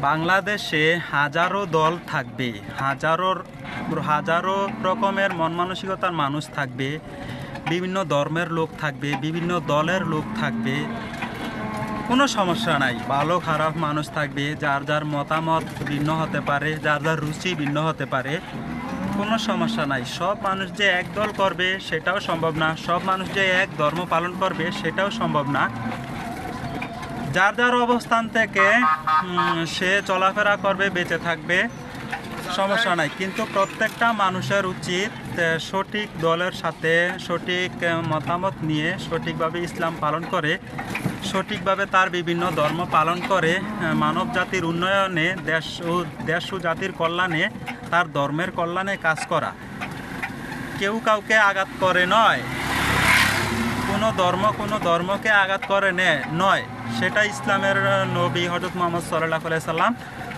বাংলাদেশে হাজারো দল থাকবে, হাজারো হাজারো রকমের মন মানসিকতার মানুষ থাকবে, বিভিন্ন ধর্মের লোক থাকবে, বিভিন্ন দলের লোক থাকবে, কোনো সমস্যা নাই। ভালো খারাপ মানুষ থাকবে, যার যার মতামত ভিন্ন হতে পারে, যার যার রুচি ভিন্ন হতে পারে, কোনো সমস্যা নাই। সব মানুষ যে এক দল করবে সেটাও সম্ভব না, সব মানুষ যে এক ধর্ম পালন করবে সেটাও সম্ভব না। যার যার অবস্থান থেকে সে চলাফেরা করবে, বেঁচে থাকবে, সমস্যা নাই। কিন্তু প্রত্যেকটা মানুষের উচিত সঠিক দলের সাথে সঠিক মতামত নিয়ে সঠিকভাবে ইসলাম পালন করে, সঠিকভাবে তার বিভিন্ন ধর্ম পালন করে মানব জাতির উন্নয়নে, দেশ ও জাতির কল্যাণে, তার ধর্মের কল্যাণে কাজ করা। কেউ কাউকে আঘাত করে নয়, কোনো ধর্মকে আঘাত করে নয়। সেটা ইসলামের নবী হযরত মুহাম্মদ সাল্লাল্লাহু আলাইহি সাল্লাম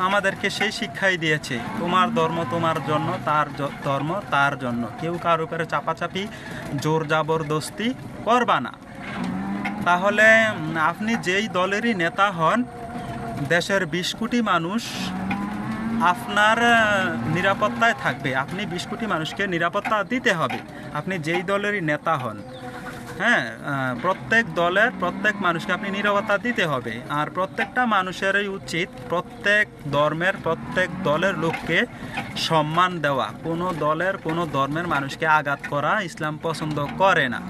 আমাদেরকে সেই শিক্ষাই দিয়েছে। তোমার ধর্ম তোমার জন্য, তার ধর্ম তার জন্য। কেউ কার উপরে চাপাচাপি জোর জবরদস্তি করবা না। তাহলে আপনি যেই দলেরই নেতা হন, দেশের 20 কোটি মানুষ আপনার নিরাপত্তায় থাকবে। আপনি 20 কোটি মানুষকে নিরাপত্তা দিতে হবে, আপনি যেই দলেরই নেতা হন। হ্যাঁ, প্রত্যেক দলের প্রত্যেক মানুষকে আপনি নিরাপত্তা দিতে হবে। আর প্রত্যেকটা মানুষেরই উচিত প্রত্যেক ধর্মের প্রত্যেক দলের লোককে সম্মান দেওয়া। কোনো দলের কোনো ধর্মের মানুষকে আঘাত করা ইসলাম পছন্দ করে না।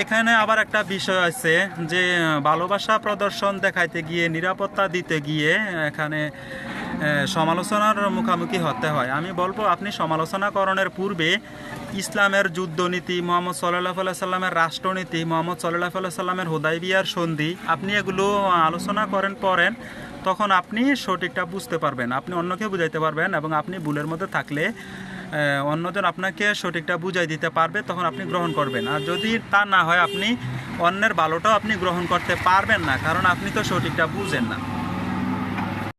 এখানে আবার একটা বিষয় আছে যে ভালোবাসা প্রদর্শন দেখাইতে গিয়ে, নিরাপত্তা দিতে গিয়ে এখানে সমালোচনার মুখোমুখি হতে হয়। আমি বলবো, আপনি সমালোচনাকরণের পূর্বে ইসলামের যুদ্ধনীতি, মুহাম্মদ সাল্লাল্লাহু আলাইহি সাল্লামের রাষ্ট্রনীতি, মুহাম্মদ সাল্লাল্লাহু আলাইহি সাল্লামের হুদাইবিয়ার সন্ধি, আপনি এগুলো আলোচনা পড়েন, তখন আপনি সঠিকটা বুঝতে পারবেন, আপনি অন্যকে বুঝাইতে পারবেন, এবং আপনি ভুলের মধ্যে থাকলে অন্যজন আপনাকে সঠিকটা বুঝাই দিতে পারবে, তখন আপনি গ্রহণ করবেন। আর যদি তা না হয়, আপনি অন্যের ভালোটাও আপনি গ্রহণ করতে পারবেন না, কারণ আপনি তো সঠিকটা বুঝেন না।